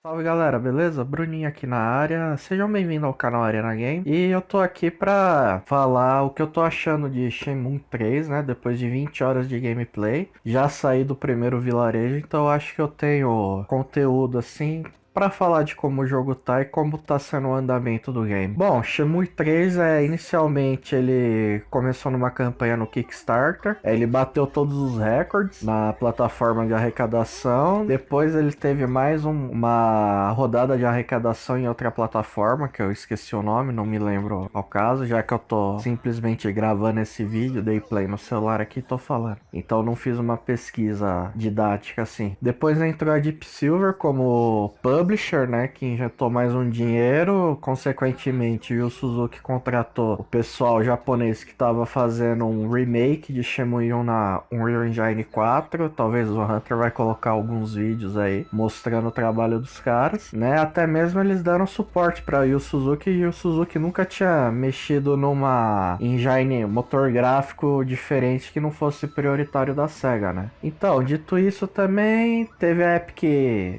Salve galera, beleza? Bruninho aqui na área. Sejam bem-vindos ao canal Arena Game. E eu tô aqui pra falar o que eu tô achando de Shenmue 3, né? Depois de 20 horas de gameplay. Já saí do primeiro vilarejo, então eu acho que eu tenho conteúdo assim pra falar de como o jogo tá e como tá sendo o andamento do game. Bom, Shenmue 3 inicialmente ele começou numa campanha no Kickstarter. Ele bateu todos os recordes na plataforma de arrecadação. Depois ele teve mais uma rodada de arrecadação em outra plataforma, que eu esqueci o nome, não me lembro ao caso, já que eu tô simplesmente gravando esse vídeo, dei play no celular aqui e tô falando. Então não fiz uma pesquisa didática assim. Depois entrou a Deep Silver como publisher, né, que injetou mais um dinheiro. Consequentemente, o Suzuki contratou o pessoal japonês que estava fazendo um remake de Shenmue 1 na Unreal Engine 4. Talvez o Hunter vai colocar alguns vídeos aí mostrando o trabalho dos caras, né? Até mesmo eles deram suporte para Yu Suzuki, e o Suzuki nunca tinha mexido numa engine, motor gráfico diferente que não fosse prioritário da Sega, né? Então, dito isso, também teve a Epic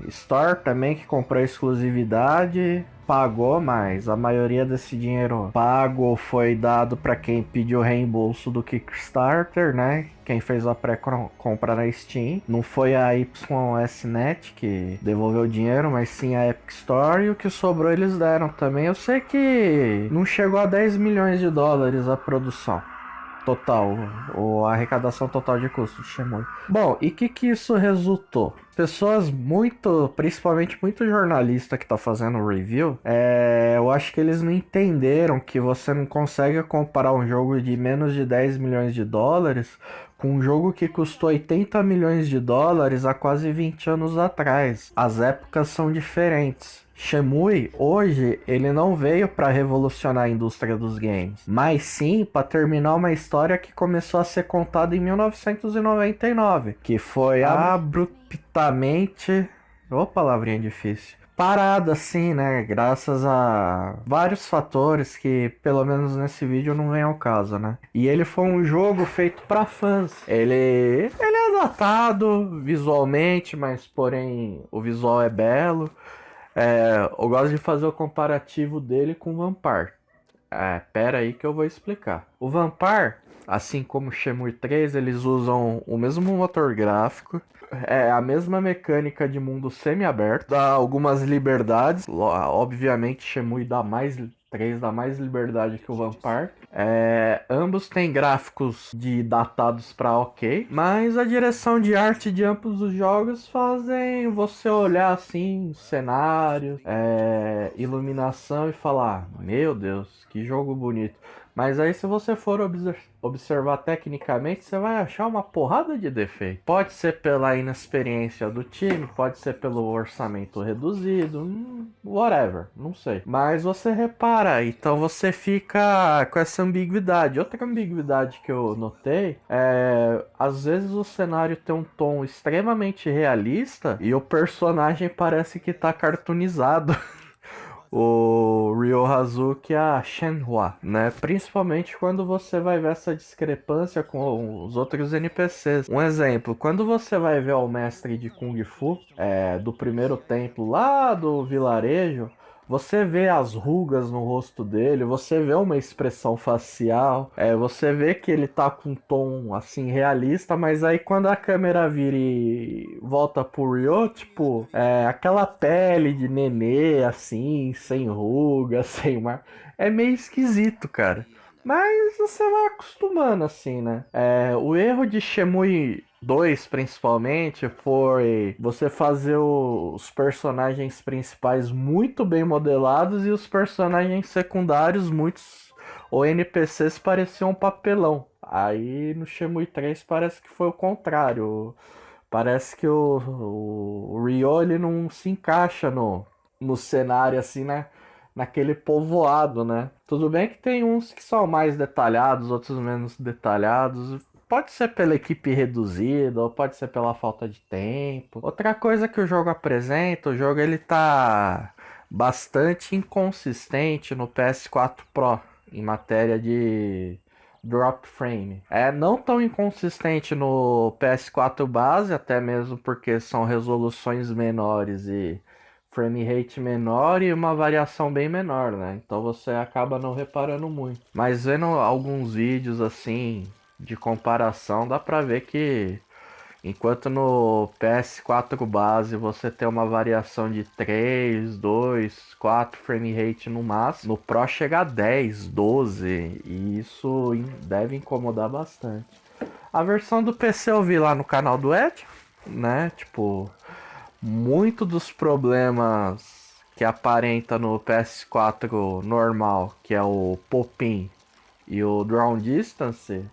Store também que comprou a exclusividade, pagou, mas a maioria desse dinheiro pago foi dado para quem pediu reembolso do Kickstarter, né? Quem fez a pré-compra na Steam. Não foi a YSNet que devolveu o dinheiro, mas sim a Epic Store. E o que sobrou eles deram também. Eu sei que não chegou a 10 milhões de dólares a produção total, ou a arrecadação total de custos de Shenmue. Bom, e o que isso resultou? Pessoas muito, principalmente muito jornalista que tá fazendo review, eu acho que eles não entenderam que você não consegue comparar um jogo de menos de 10 milhões de dólares com um jogo que custou 80 milhões de dólares há quase 20 anos atrás. As épocas são diferentes. Shenmue, hoje, ele não veio para revolucionar a indústria dos games, mas sim para terminar uma história que começou a ser contada em 1999, que foi abruptamente, ô palavrinha difícil, parada assim, né, graças a vários fatores que, pelo menos nesse vídeo, não vem ao caso, né. E ele foi um jogo feito para fãs. Ele é datado visualmente, mas porém o visual é belo. Eu gosto de fazer o comparativo dele com o Vampire. Pera aí que eu vou explicar. O Vampire, assim como o Shenmue 3, eles usam o mesmo motor gráfico, a mesma mecânica de mundo semi-aberto, dá algumas liberdades. Obviamente, Shenmue dá mais 3 dá mais liberdade que o Vampire. Ambos têm gráficos de datados para ok, mas a direção de arte de ambos os jogos fazem você olhar assim, cenário, iluminação e falar: Meu Deus, que jogo bonito. Mas aí, se você for observar tecnicamente, você vai achar uma porrada de defeito. Pode ser pela inexperiência do time, pode ser pelo orçamento reduzido, whatever, não sei. Mas você repara, então você fica com essa ambiguidade. Outra ambiguidade que eu notei às vezes o cenário tem um tom extremamente realista e o personagem parece que tá cartoonizado. O Ryo Hazuki e a Shenhua, né? Principalmente quando você vai ver essa discrepância com os outros NPCs. Um exemplo, quando você vai ver o mestre de Kung Fu do primeiro templo lá do vilarejo, você vê as rugas no rosto dele, você vê uma expressão facial, você vê que ele tá com um tom assim realista, mas aí quando a câmera vira e volta pro Ryo, tipo, aquela pele de nenê assim, sem ruga, sem mar, é meio esquisito, cara. Mas você vai acostumando assim, né? O erro de Shenmue 2, principalmente, foi você fazer os personagens principais muito bem modelados e os personagens secundários, muitos ou NPCs, pareciam um papelão. Aí no Shenmue 3 parece que foi o contrário. Parece que o Ryo ele não se encaixa no cenário assim, né? Naquele povoado, né? Tudo bem que tem uns que são mais detalhados, outros menos detalhados. Pode ser pela equipe reduzida, ou pode ser pela falta de tempo. Outra coisa que o jogo apresenta, o jogo ele tá bastante inconsistente no PS4 Pro em matéria de drop frame. Não tão inconsistente no PS4 base, até mesmo porque são resoluções menores e frame rate menor e uma variação bem menor, né? Então você acaba não reparando muito. Mas vendo alguns vídeos assim de comparação, dá pra ver que enquanto no PS4 base você tem uma variação de 3, 2, 4 frame rate no máximo, no Pro chega a 10, 12 e isso deve incomodar bastante. A versão do PC eu vi lá no canal do Ed, né? Tipo, muito dos problemas que aparenta no PS4 normal, que é o pop-in e o draw distance,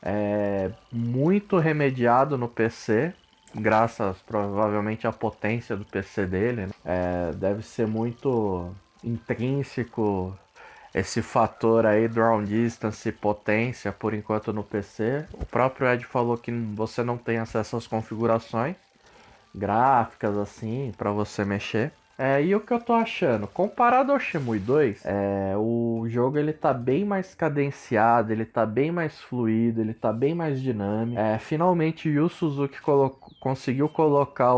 é muito remediado no PC, graças provavelmente à potência do PC dele, né? Deve ser muito intrínseco esse fator aí, draw distance e potência, por enquanto no PC. O próprio Ed falou que você não tem acesso às configurações gráficas assim para você mexer. E o que eu tô achando? Comparado ao Shenmue 2, o jogo ele tá bem mais cadenciado, ele tá bem mais fluido, ele tá bem mais dinâmico. Finalmente Yu Suzuki conseguiu colocar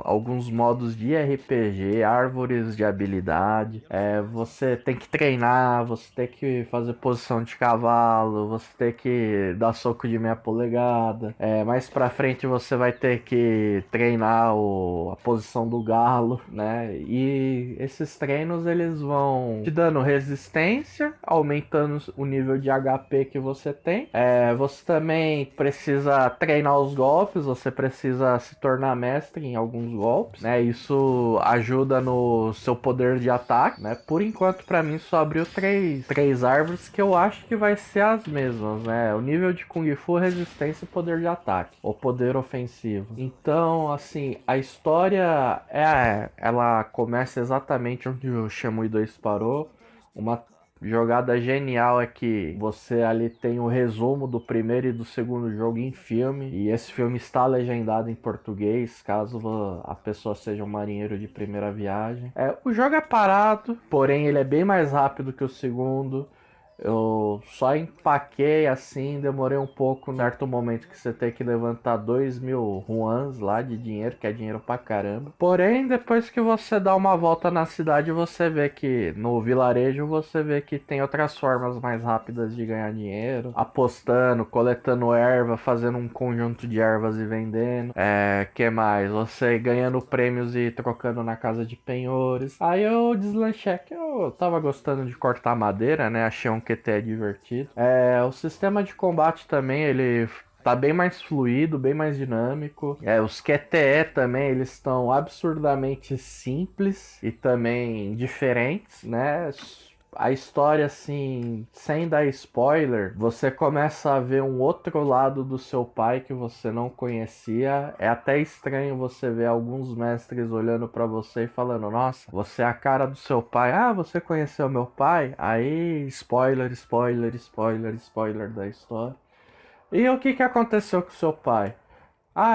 alguns modos de RPG, árvores de habilidade. Você tem que treinar, você tem que fazer posição de cavalo, você tem que dar soco de meia polegada. Mais pra frente você vai ter que treinar a posição do galo, né? E esses treinos eles vão te dando resistência, aumentando o nível de HP que você tem. Você também precisa treinar os golpes, você precisa se tornar mestre em alguns golpes, né? Isso ajuda no seu poder de ataque, né? Por enquanto, para mim, só abriu três árvores que eu acho que vai ser as mesmas, né? O nível de Kung Fu, resistência e poder de ataque, ou poder ofensivo. Então, assim, a história ela começa exatamente onde o Shenmue 2 parou. Uma jogada genial é que você ali tem o resumo do primeiro e do segundo jogo em filme, e esse filme está legendado em português, caso a pessoa seja um marinheiro de primeira viagem. O jogo é parado, porém ele é bem mais rápido que o segundo. Eu só empaquei assim, demorei um pouco, no certo momento que você tem que levantar 2.000 ruans lá de dinheiro, que é dinheiro pra caramba. Porém, depois que você dá uma volta na cidade, você vê que no vilarejo você vê que tem outras formas mais rápidas de ganhar dinheiro, apostando, coletando erva, fazendo um conjunto de ervas e vendendo. Que mais? Você ganhando prêmios e trocando na casa de penhores. Aí eu deslanchei que eu tava gostando de cortar madeira, né? Achei um QTE divertido. O sistema de combate também, ele tá bem mais fluido, bem mais dinâmico. Os QTE também, eles estão absurdamente simples e também diferentes, né? A história, assim, sem dar spoiler, você começa a ver um outro lado do seu pai que você não conhecia. É até estranho você ver alguns mestres olhando pra você e falando: Nossa, você é a cara do seu pai. Ah, você conheceu meu pai? Aí, spoiler, spoiler, spoiler, spoiler da história. E o que aconteceu com seu pai?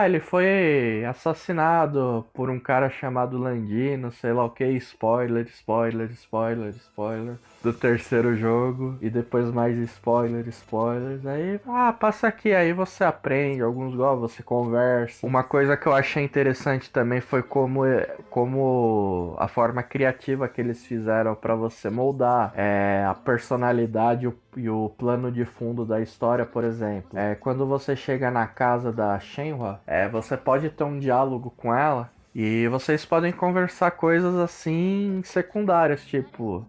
Ele foi assassinado por um cara chamado Landino, sei lá o que, spoiler, spoiler, spoiler, spoiler, do terceiro jogo, e depois mais spoiler, spoilers, aí, passa aqui, aí você aprende alguns golpes, você conversa. Uma coisa que eu achei interessante também foi como a forma criativa que eles fizeram para você moldar a personalidade e o plano de fundo da história, por exemplo. Quando você chega na casa da Shenhua, você pode ter um diálogo com ela e vocês podem conversar coisas assim secundárias, tipo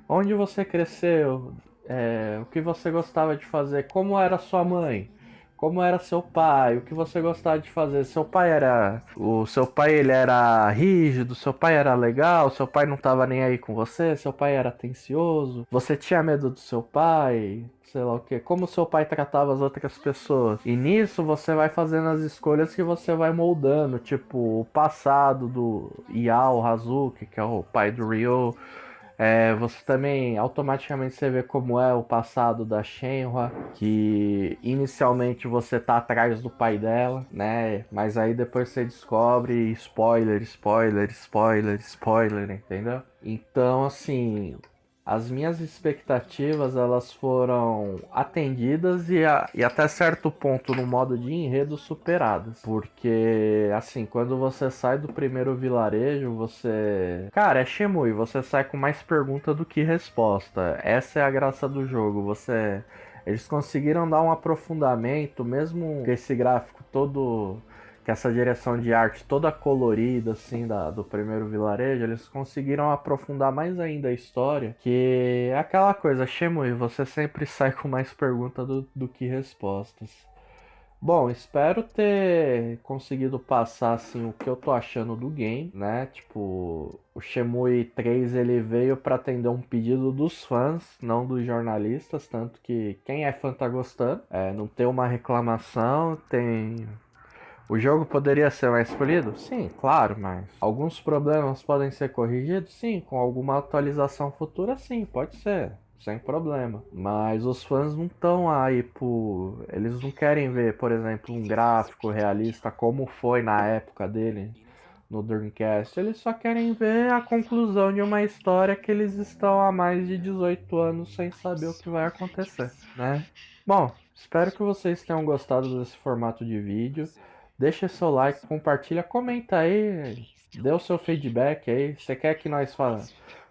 onde você cresceu, o que você gostava de fazer, como era sua mãe, como era seu pai, o que você gostava de fazer. O seu pai ele era rígido, seu pai era legal, seu pai não tava nem aí com você, seu pai era atencioso, você tinha medo do seu pai, sei lá o que, como seu pai tratava as outras pessoas. E nisso você vai fazendo as escolhas que você vai moldando, tipo o passado do Yao Hazuki, que é o pai do Ryo. Você também automaticamente você vê como é o passado da Shenhua, que inicialmente você tá atrás do pai dela, né? Mas aí depois você descobre spoiler, spoiler, spoiler, spoiler, entendeu? Então, assim, as minhas expectativas elas foram atendidas e até certo ponto no modo de enredo superadas. Porque, assim, quando você sai do primeiro vilarejo, você... Cara, é Shemui, você sai com mais pergunta do que resposta. Essa é a graça do jogo, você... Eles conseguiram dar um aprofundamento, mesmo com esse gráfico todo, que essa direção de arte toda colorida, assim, do primeiro vilarejo, eles conseguiram aprofundar mais ainda a história, que é aquela coisa, Shemui, você sempre sai com mais perguntas do que respostas. Bom, espero ter conseguido passar assim o que eu tô achando do game, né? Tipo, o Shenmue 3 ele veio para atender um pedido dos fãs, não dos jornalistas, tanto que quem é fã tá gostando. Não tem uma reclamação, tem o jogo poderia ser mais polido? Sim, claro, mas alguns problemas podem ser corrigidos? Sim, com alguma atualização futura, sim, pode ser, sem problema. Mas os fãs não estão aí por. Eles não querem ver, por exemplo, um gráfico realista como foi na época dele no Dreamcast. Eles só querem ver a conclusão de uma história que eles estão há mais de 18 anos sem saber o que vai acontecer, né? Bom, espero que vocês tenham gostado desse formato de vídeo. Deixa seu like, compartilha, comenta aí, dê o seu feedback aí. Você quer que nós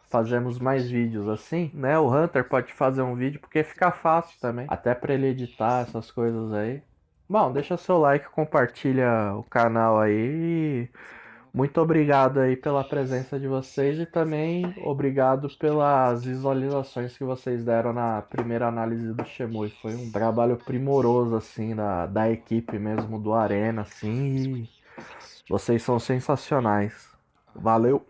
fazemos mais vídeos assim, né? O Hunter pode fazer um vídeo porque fica fácil também, até para ele editar essas coisas aí. Bom, deixa seu like, compartilha o canal aí. E muito obrigado aí pela presença de vocês e também obrigado pelas visualizações que vocês deram na primeira análise do Shemui. Foi um trabalho primoroso, assim, da equipe mesmo do Arena, assim, e vocês são sensacionais. Valeu!